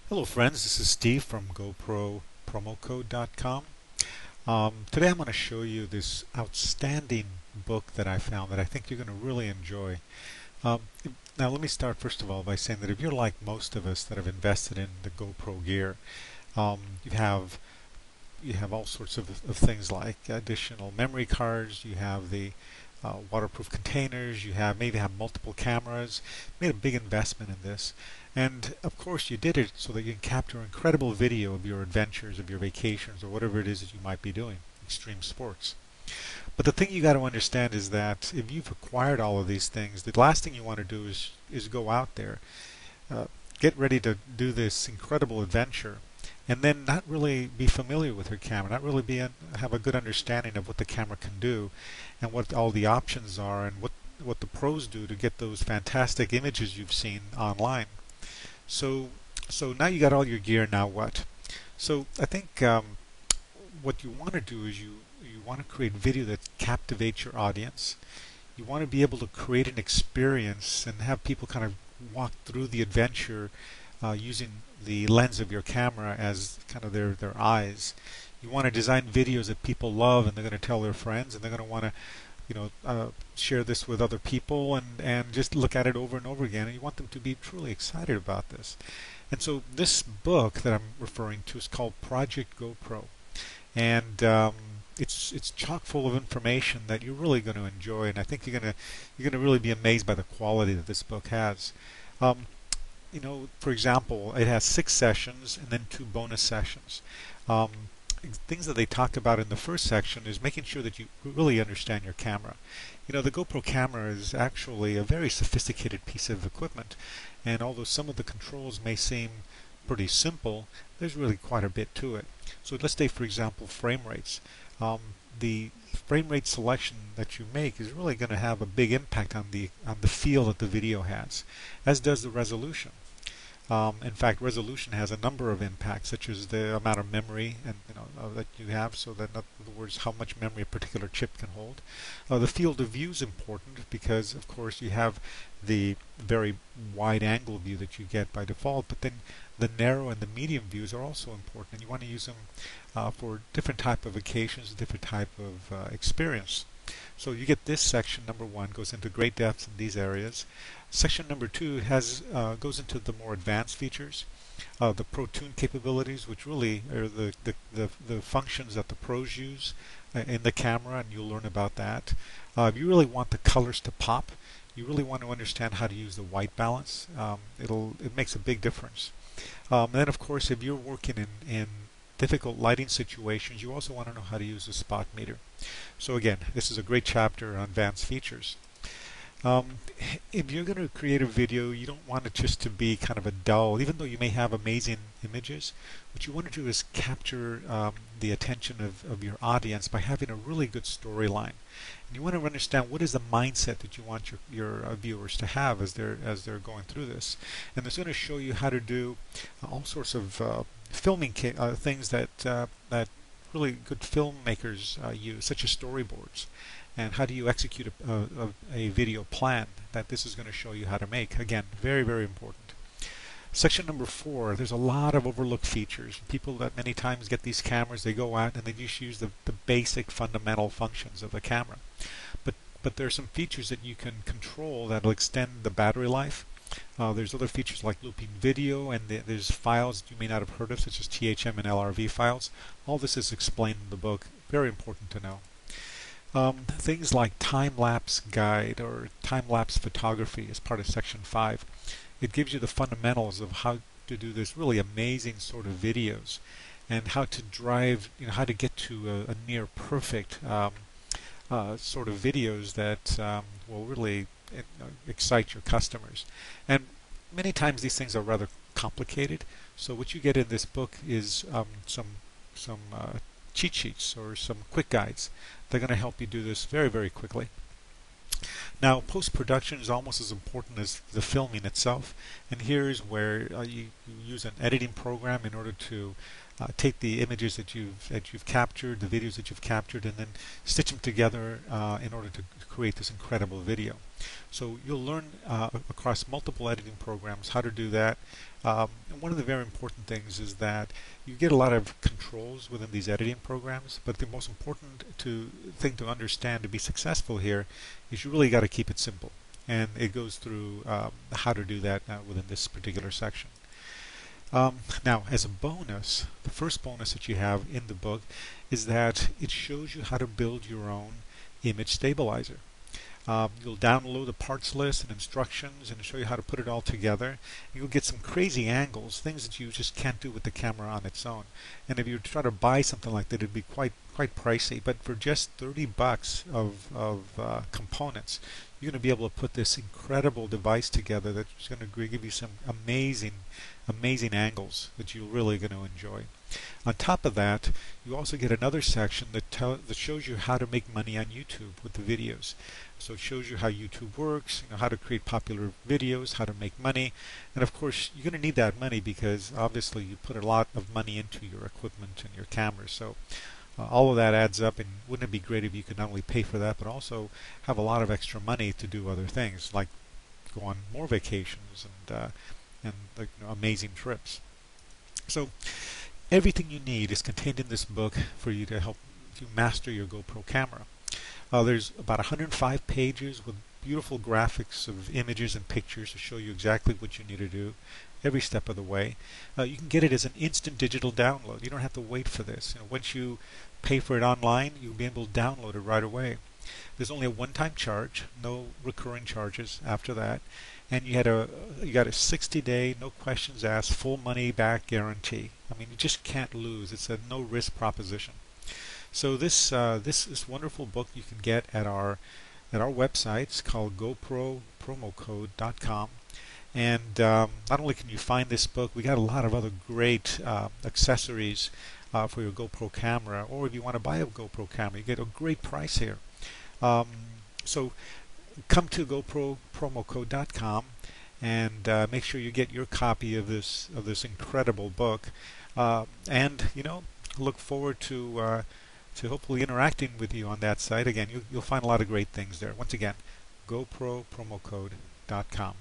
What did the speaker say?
Hello friends, this is Steve from GoPro promocode.com. Today I'm going to show you this outstanding book that I found that I think you're going to really enjoy. Um, Now let me start first of all by saying that if you're like most of us that have invested in the GoPro gear, you have all sorts of things like additional memory cards, you have the waterproof containers, maybe have multiple cameras, made a big investment in this. And of course you did it so that you can capture incredible video of your adventures, of your vacations, or whatever it is that you might be doing, extreme sports. But the thing you got to understand is that if you've acquired all of these things, the last thing you want to do is go out there, uh, get ready to do this incredible adventure, and then not really be familiar with your camera, not really have a good understanding of what the camera can do, and what all the options are, and what the pros do to get those fantastic images you've seen online. So so now you got all your gear. Now what? So I think what you want to do is you want to create video that captivates your audience. You want to be able to create an experience and have people kind of walk through the adventure using the lens of your camera as kind of their eyes. You want to design videos that people love and they're going to tell their friends, and they're going to want to share this with other people, and just look at it over and over again, and you want them to be truly excited about this. And so this book that I'm referring to is called Project GoPro, and it's chock full of information that you're really going to enjoy, and I think you're gonna really be amazed by the quality that this book has. Um, for example, it has 6 sessions and then 2 bonus sessions. Um, Things that they talk about in the first section is making sure that you really understand your camera. The GoPro camera is actually a very sophisticated piece of equipment, and although some of the controls may seem pretty simple, there's really quite a bit to it. So let's take, for example, frame rates. The frame rate selection that you make is really going to have a big impact on the feel that the video has, as does the resolution. In fact, resolution has a number of impacts, such as the amount of memory that you have, so that, in other words, how much memory a particular chip can hold. The field of view is important because, of course, you have the very wide angle view that you get by default, but then the narrow and the medium views are also important, and you want to use them for different type of occasions, different type of experience. So you get this section number 1 goes into great depth in these areas. Section number 2 goes into the more advanced features, the Pro Tune capabilities, which really are the functions that the pros use in the camera, and you'll learn about that. If you really want the colors to pop, you really want to understand how to use the white balance. It makes a big difference. And then, of course, if you're working in difficult lighting situations, you also want to know how to use the spot meter. So again, this is a great chapter on advanced features. Um, if you're going to create a video, you don't want it just to be kind of a dull, even though you may have amazing images. What you want to do is capture the attention of your audience by having a really good storyline. And you want to understand what is the mindset that you want your viewers to have as they're going through this. And it's going to show you how to do all sorts of filming things that really good filmmakers use, such as storyboards. And how do you execute a video plan that this is going to show you how to make. Again, very, very important. Section number 4, there's a lot of overlooked features. People that many times get these cameras, they go out and they just use the basic fundamental functions of the camera. But there are some features that you can control that will extend the battery life. There's other features like looping video, and there's files that you may not have heard of, such as THM and LRV files. All this is explained in the book. Very important to know. Things like time-lapse guide or time-lapse photography is part of Section 5. It gives you the fundamentals of how to do this really amazing sort of videos, and how to drive, how to get to a near perfect sort of videos that will really excite your customers. And many times these things are rather complicated. So what you get in this book is some cheat sheets or some quick guides. They're going to help you do this very, very quickly. Now, post-production is almost as important as the filming itself, and here's where you use an editing program in order to take the images that you've captured, the videos that you've captured, and then stitch them together in order to create this incredible video. So you'll learn across multiple editing programs how to do that. And one of the very important things is that you get a lot of controls within these editing programs, but the most important thing to understand to be successful here is you really got to keep it simple. And it goes through how to do that within this particular section. Now, as a bonus, the first bonus that you have in the book is that it shows you how to build your own image stabilizer. You'll download a parts list and instructions and show you how to put it all together. You'll get some crazy angles, things that you just can't do with the camera on its own. And if you try to buy something like that, it'd be quite pricey. But for just $30 of components, you're going to be able to put this incredible device together that's going to give you some amazing angles that you're really going to enjoy. On top of that, you also get another section that shows you how to make money on YouTube with the videos. So it shows you how YouTube works, how to create popular videos, how to make money, and of course you're going to need that money because obviously you put a lot of money into your equipment and your cameras. So all of that adds up, and wouldn't it be great if you could not only pay for that but also have a lot of extra money to do other things like go on more vacations and amazing trips. So everything you need is contained in this book for you to help you master your GoPro camera. There's about 105 pages with beautiful graphics of images and pictures to show you exactly what you need to do every step of the way. You can get it as an instant digital download. You don't have to wait for this. Once you pay for it online, you'll be able to download it right away. There's only a one-time charge, no recurring charges after that, and you got a 60-day, no questions asked, full money back guarantee. I mean, you just can't lose. It's a no-risk proposition. So this wonderful book you can get at our website. It's called GoProPromoCode.com. And not only can you find this book, we got a lot of other great accessories for your GoPro camera, or if you want to buy a GoPro camera, you get a great price here. So come to GoProPromoCode.com and make sure you get your copy of this incredible book, and look forward to hopefully interacting with you on that site. Again, you'll find a lot of great things there. Once again, GoProPromoCode.com.